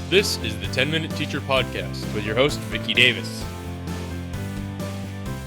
This is the 10-Minute Teacher Podcast with your host, Vicki Davis.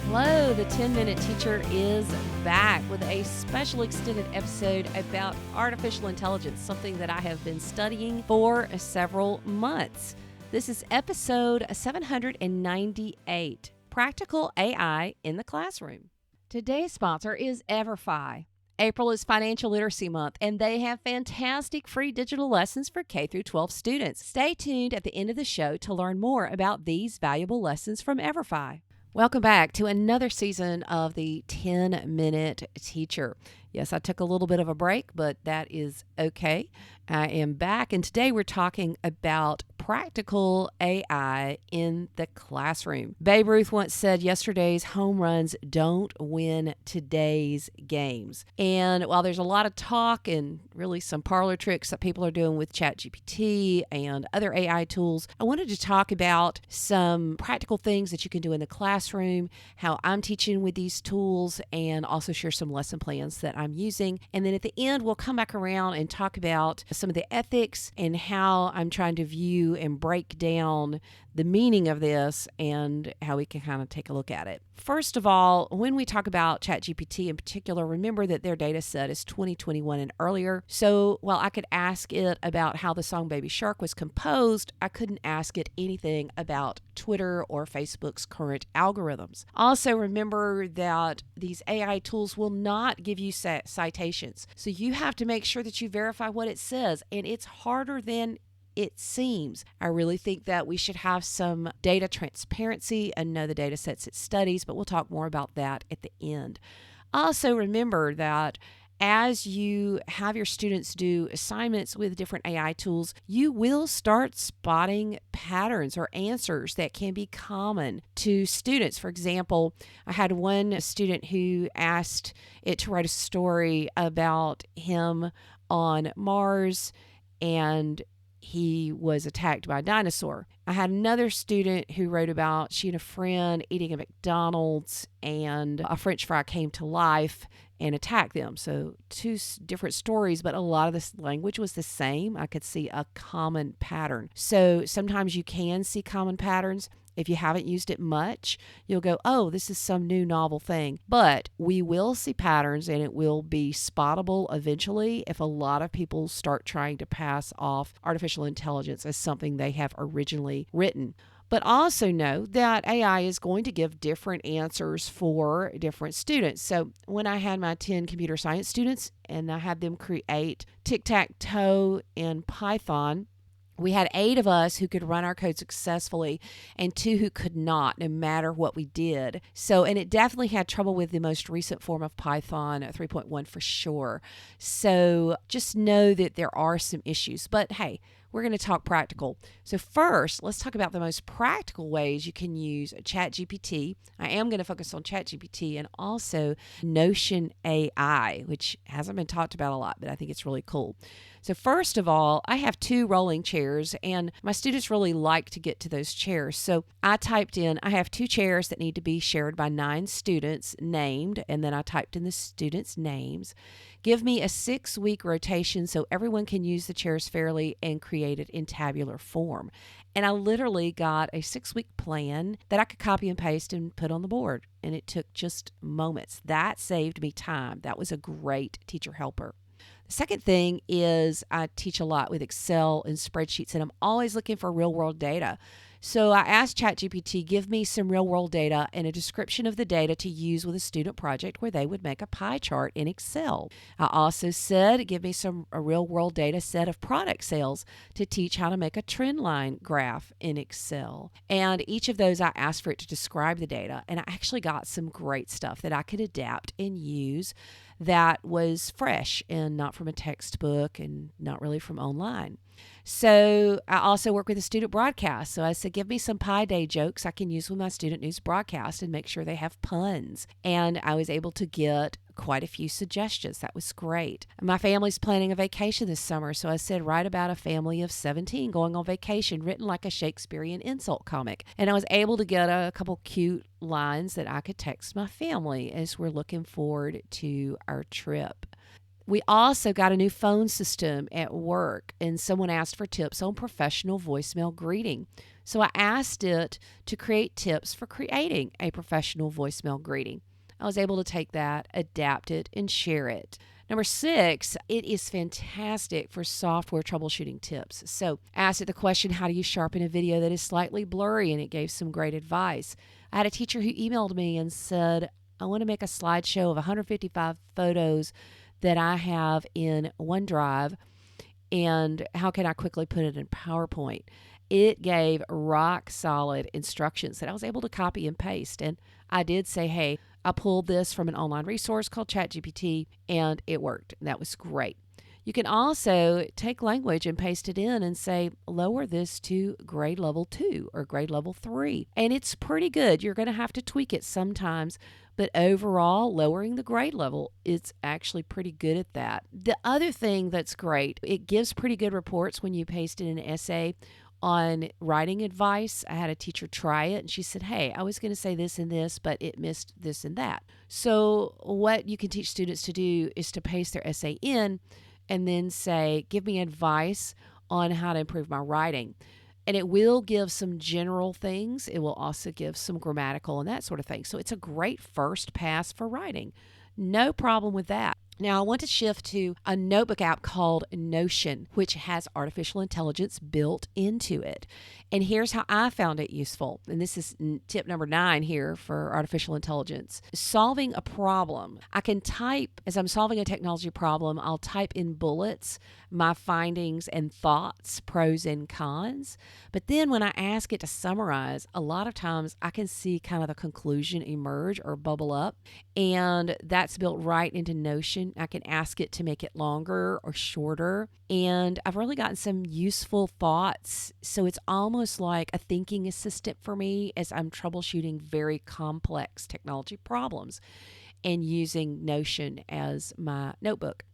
Hello, the 10-Minute Teacher is back with a special extended episode about artificial intelligence, something that I have been studying for several months. This is episode 798, Practical AI in the Classroom. Today's sponsor is EVERFI. April is Financial Literacy Month, and they have fantastic free digital lessons for K through 12 students. Stay tuned at the end of the show to learn more about these valuable lessons from EVERFI. Welcome back to another season of the 10-Minute Teacher. Yes, I took a little bit of a break, but that is okay. I am back, and today we're talking about practical AI in the classroom. Babe Ruth once said, yesterday's home runs don't win today's games. And while there's a lot of talk and really some parlor tricks that people are doing with ChatGPT and other AI tools, I wanted to talk about some practical things that you can do in the classroom, how I'm teaching with these tools, and also share some lesson plans that I'm using. And then at the end, we'll come back around and talk about some of the ethics and how I'm trying to view and break down the meaning of this and how we can kind of take a look at it. First of all, when we talk about ChatGPT in particular, remember that their data set is 2021 and earlier. So while I could ask it about how the song Baby Shark was composed, I couldn't ask it anything about Twitter or Facebook's current algorithms. Also, remember that these AI tools will not give you citations. So you have to make sure that you verify what it says, and it's harder than it seems. I really think that we should have some data transparency and know the data sets it studies, but we'll talk more about that at the end. Also, remember that as you have your students do assignments with different AI tools, you will start spotting patterns or answers that can be common to students. For example, I had one student who asked it to write a story about him on Mars, and he was attacked by a dinosaur. I had another student who wrote about she and a friend eating at McDonald's, and a French fry came to life and attacked them. So two different stories, but a lot of this language was the same. I could see a common pattern. So sometimes you can see common patterns. If you haven't used it much, you'll go, oh, this is some new novel thing. But we will see patterns, and it will be spottable eventually if a lot of people start trying to pass off artificial intelligence as something they have originally written. But also know that AI is going to give different answers for different students. So when I had my 10 computer science students and I had them create tic-tac-toe in Python, we had 8 of us who could run our code successfully and 2 who could not, no matter what we did. So, and it definitely had trouble with the most recent form of Python 3.1 for sure. So just know that there are some issues. But hey, we're going to talk practical. So first, let's talk about the most practical ways you can use ChatGPT. I am going to focus on ChatGPT and also Notion AI, which hasn't been talked about a lot, but I think it's really cool. So first of all, I have 2 rolling chairs, and my students really like to get to those chairs. So I typed in, I have 2 chairs that need to be shared by 9 students named, and then I typed in the students' names. Give me a 6-week rotation so everyone can use the chairs fairly and create it in tabular form. And I literally got a 6-week plan that I could copy and paste and put on the board. And it took just moments. That saved me time. That was a great teacher helper. The second thing is I teach a lot with Excel and spreadsheets, and I'm always looking for real-world data. So I asked ChatGPT, give me some real-world data and a description of the data to use with a student project where they would make a pie chart in Excel. I also said, give me a real-world data set of product sales to teach how to make a trend line graph in Excel. And each of those, I asked for it to describe the data, and I actually got some great stuff that I could adapt and use that was fresh and not from a textbook and not really from online. So I also work with a student broadcast. So I said, give me some Pi Day jokes I can use with my student news broadcast and make sure they have puns. And I was able to get quite a few suggestions. That was great. My family's planning a vacation this summer. So I said, write about a family of 17 going on vacation, written like a Shakespearean insult comic. And I was able to get a couple cute lines that I could text my family as we're looking forward to our trip. We also got a new phone system at work, and someone asked for tips on professional voicemail greeting. So I asked it to create tips for creating a professional voicemail greeting. I was able to take that, adapt it, and share it. Number 6, it is fantastic for software troubleshooting tips. So I asked it the question, how do you sharpen a video that is slightly blurry? And it gave some great advice. I had a teacher who emailed me and said, I want to make a slideshow of 155 photos that I have in OneDrive, and how can I quickly put it in PowerPoint? It gave rock solid instructions that I was able to copy and paste. And I did say, hey, I pulled this from an online resource called ChatGPT, and it worked. That was great. You can also take language and paste it in and say, lower this to grade level 2 or grade level 3. And it's pretty good. You're going to have to tweak it sometimes, but overall, lowering the grade level, it's actually pretty good at that. The other thing that's great, it gives pretty good reports when you paste in an essay on writing advice. I had a teacher try it, and she said, hey, I was going to say this and this, but it missed this and that. So what you can teach students to do is to paste their essay in and then say, give me advice on how to improve my writing. And it will give some general things. It will also give some grammatical and that sort of thing. So it's a great first pass for writing. No problem with that. Now, I want to shift to a notebook app called Notion, which has artificial intelligence built into it. And here's how I found it useful. And this is tip number 9 here for artificial intelligence. Solving a problem. I can type, as I'm solving a technology problem, I'll type in bullets my findings and thoughts, pros and cons. But then when I ask it to summarize, a lot of times I can see kind of the conclusion emerge or bubble up. And that's built right into Notion. I can ask it to make it longer or shorter. And I've really gotten some useful thoughts. So it's almost like a thinking assistant for me as I'm troubleshooting very complex technology problems and using Notion as my notebook.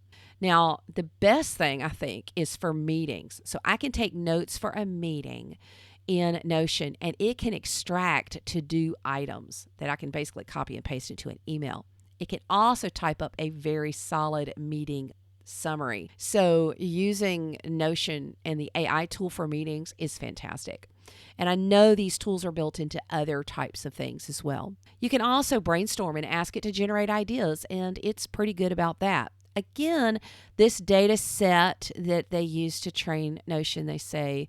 Now, the best thing I think is for meetings. So I can take notes for a meeting in Notion, and it can extract to-do items that I can basically copy and paste into an email. It can also type up a very solid meeting summary. So using Notion and the AI tool for meetings is fantastic. And I know these tools are built into other types of things as well. You can also brainstorm and ask it to generate ideas, and it's pretty good about that. Again, this data set that they use to train Notion, they say,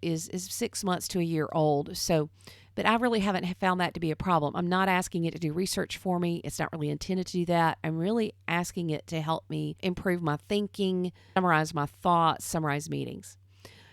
is 6 months to a year old. So, but I really haven't found that to be a problem. I'm not asking it to do research for me. It's not really intended to do that. I'm really asking it to help me improve my thinking, summarize my thoughts, summarize meetings.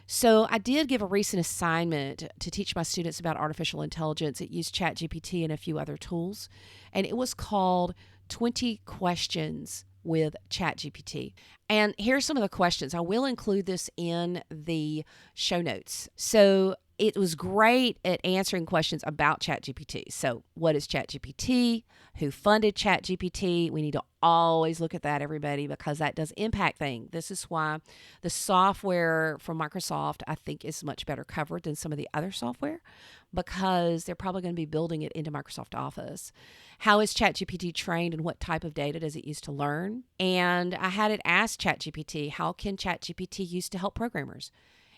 So I did give a recent assignment to teach my students about artificial intelligence. It used ChatGPT and a few other tools, and it was called 20 Questions with ChatGPT. And here's some of the questions. I will include this in the show notes. So it was great at answering questions about ChatGPT. So what is ChatGPT? Who funded ChatGPT? We need to always look at that, everybody, because that does impact things. This is why the software from Microsoft, I think, is much better covered than some of the other software, because they're probably going to be building it into Microsoft Office. How is ChatGPT trained, and what type of data does it use to learn? And I had it ask ChatGPT, how can ChatGPT use to help programmers?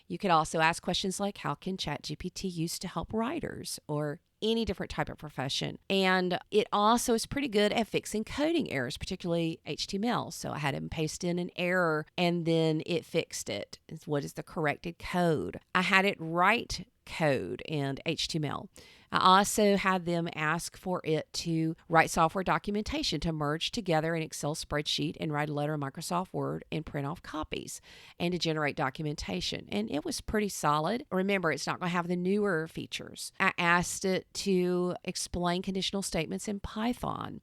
You could also ask questions like, how can ChatGPT use to help writers or any different type of profession? And it also is pretty good at fixing coding errors, particularly HTML. So I had him paste in an error, and then it fixed it. What is the corrected code? I had it write code and HTML. I also had them ask for it to write software documentation to merge together an Excel spreadsheet and write a letter in Microsoft Word and print off copies, and to generate documentation. And it was pretty solid. Remember, it's not going to have the newer features. I asked it to explain conditional statements in Python.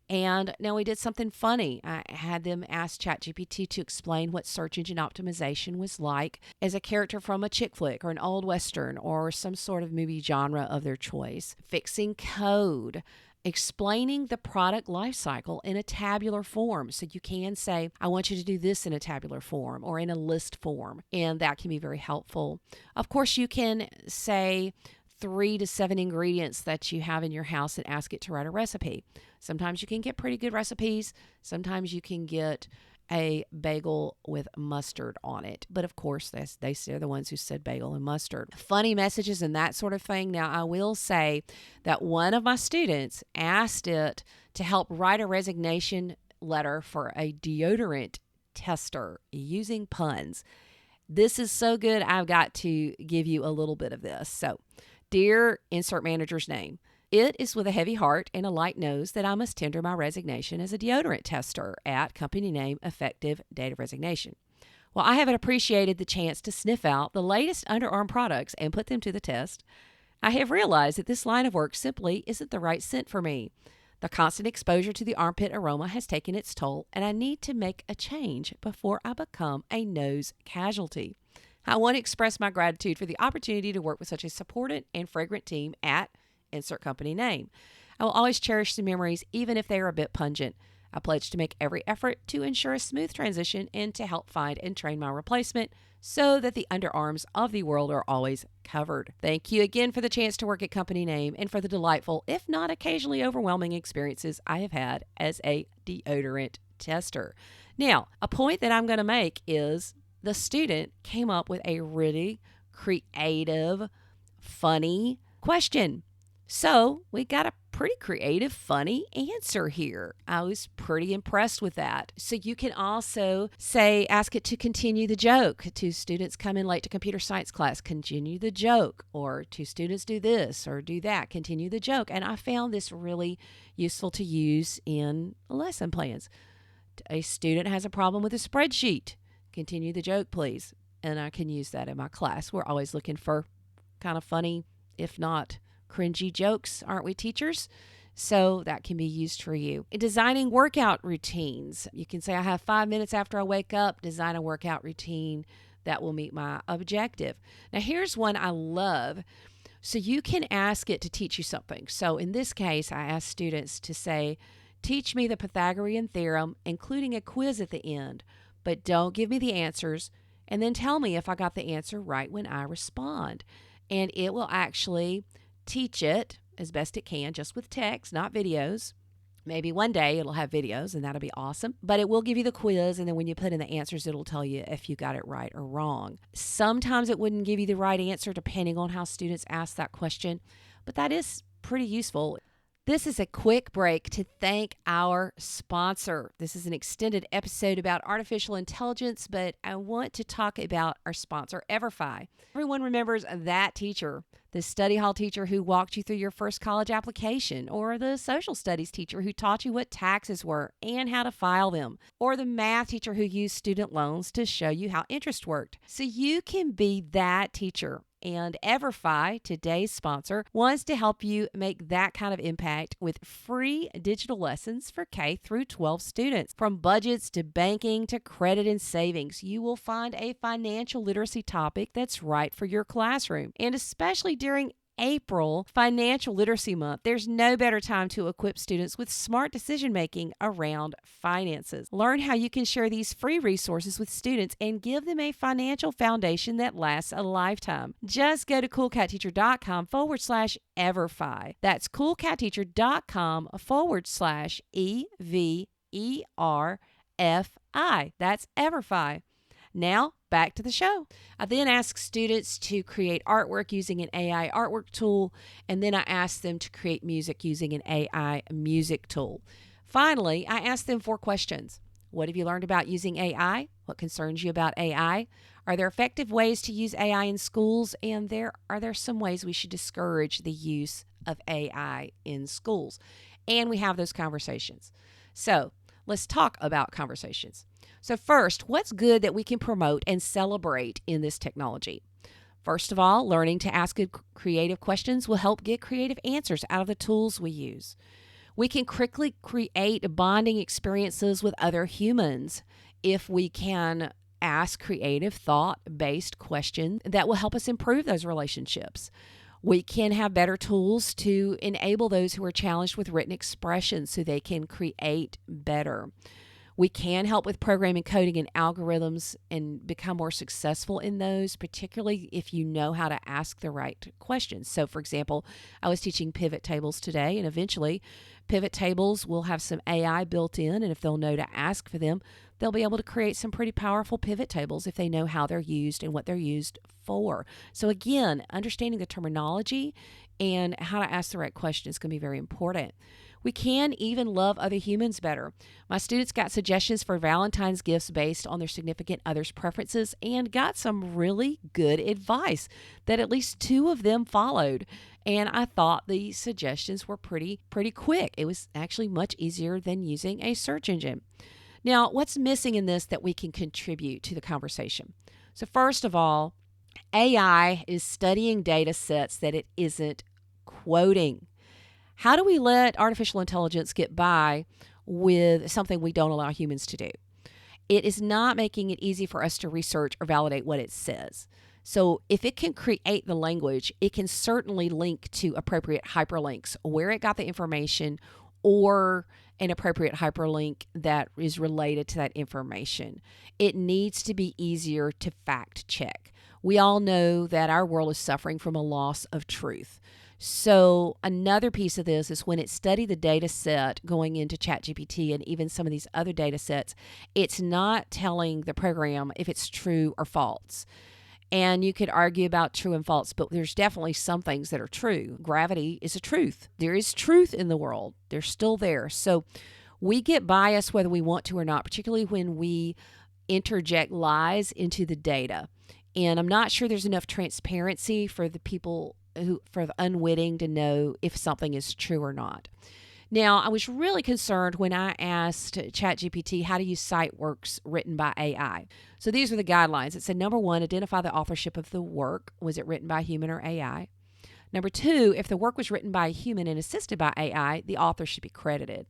And now we did something funny. I had them ask ChatGPT to explain what search engine optimization was like as a character from a chick flick or an old Western or some sort of movie genre of their choice. Fixing code, explaining the product lifecycle in a tabular form. So you can say, I want you to do this in a tabular form or in a list form. And that can be very helpful. Of course, you can say 3 to 7 ingredients that you have in your house and ask it to write a recipe. Sometimes you can get pretty good recipes. Sometimes you can get a bagel with mustard on it. But of course, they're the ones who said bagel and mustard. Funny messages and that sort of thing. Now, I will say that one of my students asked it to help write a resignation letter for a deodorant tester using puns. This is so good, I've got to give you a little bit of this. So, dear insert manager's name, it is with a heavy heart and a light nose that I must tender my resignation as a deodorant tester at company name effective date of resignation. While I haven't appreciated the chance to sniff out the latest underarm products and put them to the test, I have realized that this line of work simply isn't the right scent for me. The constant exposure to the armpit aroma has taken its toll, and I need to make a change before I become a nose casualty. I want to express my gratitude for the opportunity to work with such a supportive and fragrant team at insert company name. I will always cherish the memories, even if they are a bit pungent. I pledge to make every effort to ensure a smooth transition and to help find and train my replacement so that the underarms of the world are always covered. Thank you again for the chance to work at company name and for the delightful, if not occasionally overwhelming experiences I have had as a deodorant tester. Now, a point that I'm going to make is the student came up with a really creative, funny question. So we got a pretty creative, funny answer here. I was pretty impressed with that. So you can also ask it to continue the joke. Two students come in late to computer science class, continue the joke. Or two students do this or do that, continue the joke. And I found this really useful to use in lesson plans. A student has a problem with a spreadsheet. Continue the joke, please. And I can use that in my class. We're always looking for kind of funny, if not cringy jokes, aren't we, teachers? So that can be used for you. In designing workout routines, you can say, I have 5 minutes after I wake up, design a workout routine that will meet my objective. Now, here's one I love. So you can ask it to teach you something. So in this case, I asked students to say, teach me the Pythagorean theorem, including a quiz at the end, but don't give me the answers, and then tell me if I got the answer right when I respond. And it will actually teach it as best it can, just with text, not videos. Maybe one day it'll have videos, and that'll be awesome. But it will give you the quiz, and then when you put in the answers, it'll tell you if you got it right or wrong. Sometimes it wouldn't give you the right answer depending on how students ask that question, but that is pretty useful. This is a quick break to thank our sponsor. This is an extended episode about artificial intelligence, but I want to talk about our sponsor, EVERFI. Everyone remembers that teacher, the study hall teacher who walked you through your first college application, or the social studies teacher who taught you what taxes were and how to file them, or the math teacher who used student loans to show you how interest worked. So you can be that teacher. And EVERFI, today's sponsor, wants to help you make that kind of impact with free digital lessons for K through 12 students. From budgets to banking to credit and savings, you will find a financial literacy topic that's right for your classroom. And especially during April, Financial Literacy Month, there's no better time to equip students with smart decision-making around finances. Learn how you can share these free resources with students and give them a financial foundation that lasts a lifetime. Just go to coolcatteacher.com/EVERFI. That's coolcatteacher.com/EVERFI. That's EVERFI. Now, back to the show. I then ask students to create artwork using an AI artwork tool, and then I ask them to create music using an AI music tool. Finally, I ask them 4 questions. What have you learned about using AI? What concerns you about AI? Are there effective ways to use AI in schools? And are there some ways we should discourage the use of AI in schools? And we have those conversations. So let's talk about conversations. So first, what's good that we can promote and celebrate in this technology? First of all, learning to ask good creative questions will help get creative answers out of the tools we use. We can quickly create bonding experiences with other humans if we can ask creative, thought-based questions that will help us improve those relationships. We can have better tools to enable those who are challenged with written expression so they can create better. We can help with programming, coding, and algorithms and become more successful in those, particularly if you know how to ask the right questions. So, for example, I was teaching pivot tables today, and eventually pivot tables will have some AI built in, and if they'll know to ask for them, they'll be able to create some pretty powerful pivot tables if they know how they're used and what they're used for. So again, understanding the terminology and how to ask the right question is going to be very important. We can even love other humans better. My students got suggestions for Valentine's gifts based on their significant other's preferences and got some really good advice that at least 2 of them followed. And I thought the suggestions were pretty quick. It was actually much easier than using a search engine. Now, what's missing in this that we can contribute to the conversation? So first of all, AI is studying data sets that it isn't quoting. How do we let artificial intelligence get by with something we don't allow humans to do? It is not making it easy for us to research or validate what it says. So if it can create the language, it can certainly link to appropriate hyperlinks, where it got the information, or an appropriate hyperlink that is related to that information. It needs to be easier to fact check. We all know that our world is suffering from a loss of truth. So another piece of this is when it studied the data set going into ChatGPT and even some of these other data sets, it's not telling the program if it's true or false. And you could argue about true and false, but there's definitely some things that are true. Gravity is a truth. There is truth in the world. They're still there. So we get biased whether we want to or not, particularly when we interject lies into the data. And I'm not sure there's enough transparency for the people for the unwitting to know if something is true or not. Now, I was really concerned when I asked ChatGPT how to use cite works written by AI. So these are the guidelines. It said, number 1, identify the authorship of the work. Was it written by a human or AI? Number 2, if the work was written by a human and assisted by AI, the author should be credited.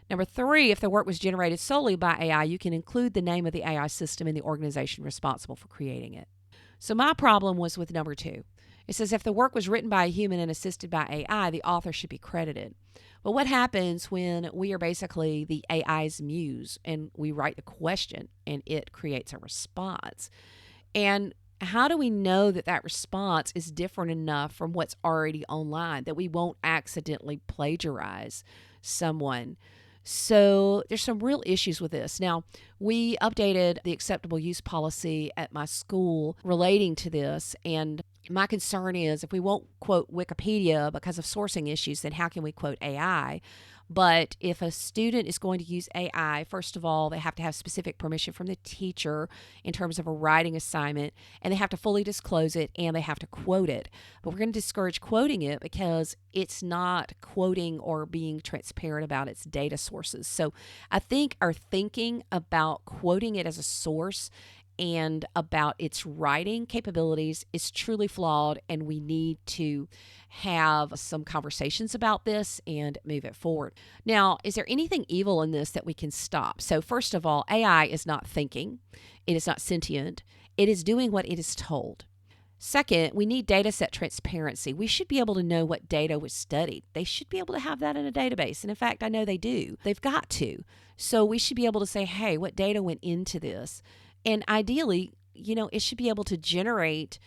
Number 3, if the work was generated solely by AI, you can include the name of the AI system and the organization responsible for creating it. So my problem was with number 2. It says if the work was written by a human and assisted by AI, the author should be credited. But what happens when we are basically the AI's muse and we write the question and it creates a response? And how do we know that that response is different enough from what's already online, that we won't accidentally plagiarize someone? So there's some real issues with this. Now, we updated the acceptable use policy at my school relating to this, and my concern is if we won't quote Wikipedia because of sourcing issues, then how can we quote AI? But if a student is going to use AI, first of all, they have to have specific permission from the teacher in terms of a writing assignment, and they have to fully disclose it, and they have to quote it. But we're going to discourage quoting it because it's not quoting or being transparent about its data sources. So I think our thinking about quoting it as a source and about its writing capabilities is truly flawed, and we need to have some conversations about this and move it forward. Now, is there anything evil in this that we can stop? So first of all, AI is not thinking. It is not sentient. It is doing what it is told. Second, we need data set transparency. We should be able to know what data was studied. They should be able to have that in a database. And in fact, I know they do. They've got to. So we should be able to say, hey, what data went into this? And ideally, it should be able to generate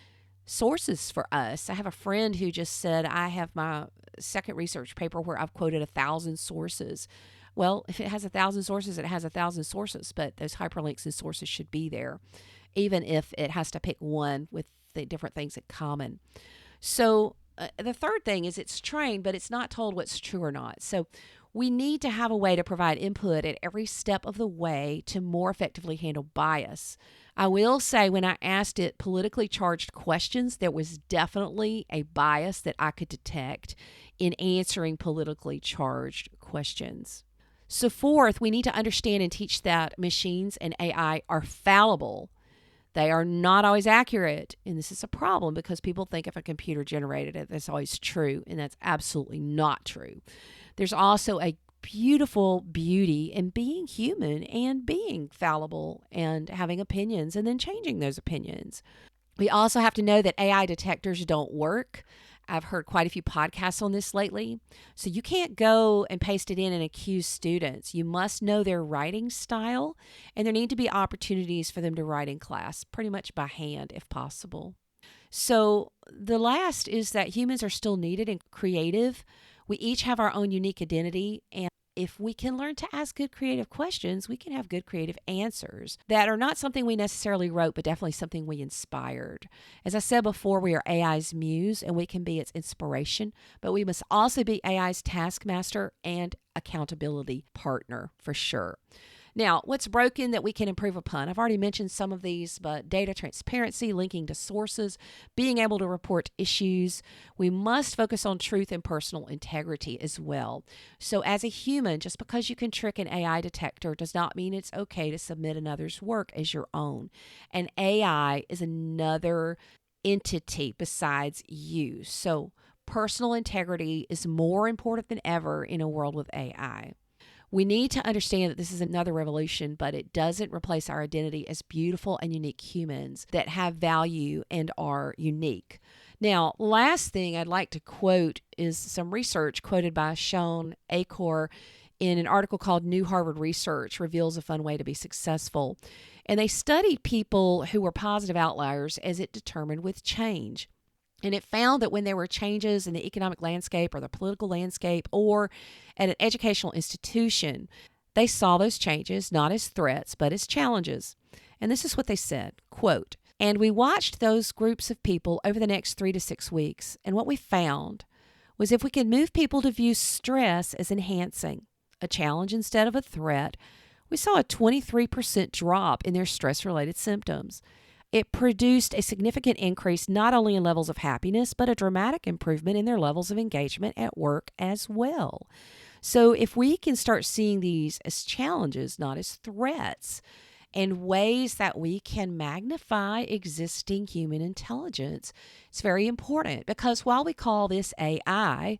sources for us. I have a friend who just said, I have my second research paper where I've quoted 1,000 sources. Well, if it has 1,000 sources, it has 1,000 sources, but those hyperlinks and sources should be there, even if it has to pick one with the different things in common. So the third thing is it's trained, but it's not told what's true or not. So we need to have a way to provide input at every step of the way to more effectively handle bias. I will say when I asked it politically charged questions, there was definitely a bias that I could detect in answering politically charged questions. So fourth, we need to understand and teach that machines and AI are fallible. They are not always accurate, and this is a problem because people think if a computer generated it, that's always true, and that's absolutely not true. There's also a beautiful beauty in being human and being fallible and having opinions and then changing those opinions. We also have to know that AI detectors don't work. I've heard quite a few podcasts on this lately. So you can't go and paste it in and accuse students. You must know their writing style, and there need to be opportunities for them to write in class, pretty much by hand if possible. So the last is that humans are still needed and creative. We each have our own unique identity, and if we can learn to ask good creative questions, we can have good creative answers that are not something we necessarily wrote, but definitely something we inspired. As I said before, we are AI's muse and we can be its inspiration, but we must also be AI's taskmaster and accountability partner for sure. Now, what's broken that we can improve upon? I've already mentioned some of these, but data transparency, linking to sources, being able to report issues. We must focus on truth and personal integrity as well. So as a human, just because you can trick an AI detector does not mean it's okay to submit another's work as your own. And AI is another entity besides you. So personal integrity is more important than ever in a world with AI. We need to understand that this is another revolution, but it doesn't replace our identity as beautiful and unique humans that have value and are unique. Now, last thing I'd like to quote is some research quoted by Sean Acor in an article called New Harvard Research Reveals a Fun Way to Be Successful. And they studied people who were positive outliers as it determined with change. And it found that when there were changes in the economic landscape or the political landscape or at an educational institution, they saw those changes not as threats, but as challenges. And this is what they said, quote, "And we watched those groups of people over the next 3 to 6 weeks. And what we found was if we could move people to view stress as enhancing, a challenge instead of a threat, we saw a 23% drop in their stress-related symptoms. It produced a significant increase not only in levels of happiness, but a dramatic improvement in their levels of engagement at work as well." So if we can start seeing these as challenges, not as threats, and ways that we can magnify existing human intelligence, it's very important because while we call this AI,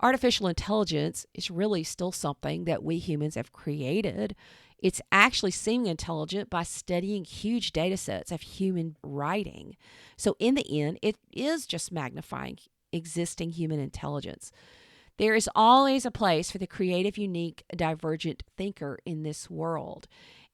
artificial intelligence is really still something that we humans have created. It's actually seeming intelligent by studying huge data sets of human writing. So in the end, it is just magnifying existing human intelligence. There is always a place for the creative, unique, divergent thinker in this world.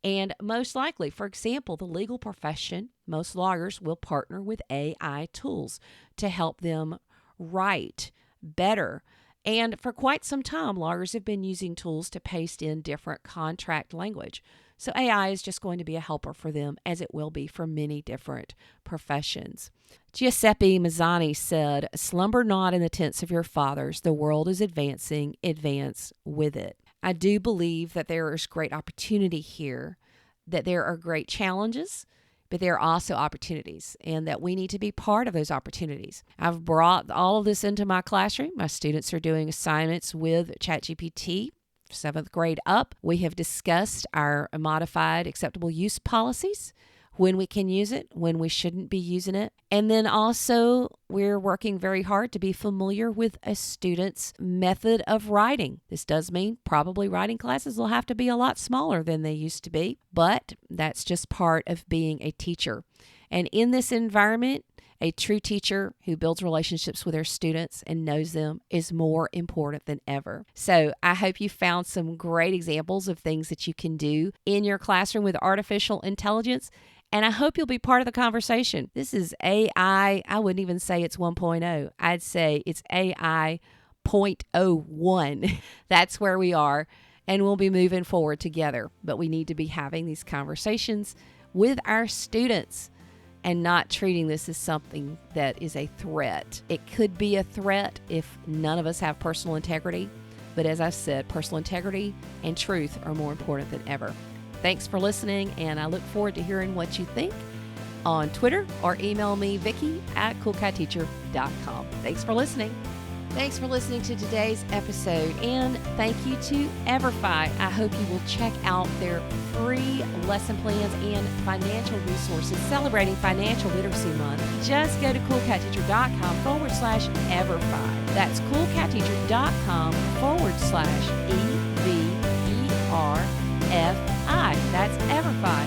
And most likely, for example, the legal profession, most lawyers will partner with AI tools to help them write better. And for quite some time, lawyers have been using tools to paste in different contract language. So AI is just going to be a helper for them, as it will be for many different professions. Giuseppe Mazzani said, "Slumber not in the tents of your fathers. The world is advancing. Advance with it." I do believe that there is great opportunity here, that there are great challenges, but there are also opportunities, and that we need to be part of those opportunities. I've brought all of this into my classroom. My students are doing assignments with ChatGPT, 7th grade up. We have discussed our modified acceptable use policies, when we can use it, when we shouldn't be using it. And then also, we're working very hard to be familiar with a student's method of writing. This does mean probably writing classes will have to be a lot smaller than they used to be, but that's just part of being a teacher. And in this environment, a true teacher who builds relationships with their students and knows them is more important than ever. So I hope you found some great examples of things that you can do in your classroom with artificial intelligence. And I hope you'll be part of the conversation. This is AI. I wouldn't even say it's 1.0. I'd say it's AI 0.01. That's where we are. And we'll be moving forward together. But we need to be having these conversations with our students and not treating this as something that is a threat. It could be a threat if none of us have personal integrity. But as I said, personal integrity and truth are more important than ever. Thanks for listening, and I look forward to hearing what you think on Twitter or email me, Vicky@coolcatteacher.com. Thanks for listening. Thanks for listening to today's episode, and thank you to EVERFI. I hope you will check out their free lesson plans and financial resources celebrating Financial Literacy Month. Just go to coolcatteacher.com/EVERFI. That's coolcatteacher.com/EVERFI. That's EVERFI.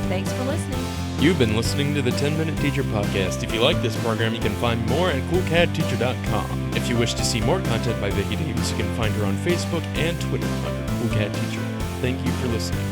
Thanks for listening. You've been listening to the 10-Minute Teacher Podcast. If you like this program, you can find more at coolcatteacher.com. If you wish to see more content by Vicki Davis, you can find her on Facebook and Twitter under Cool Cat Teacher. Thank you for listening.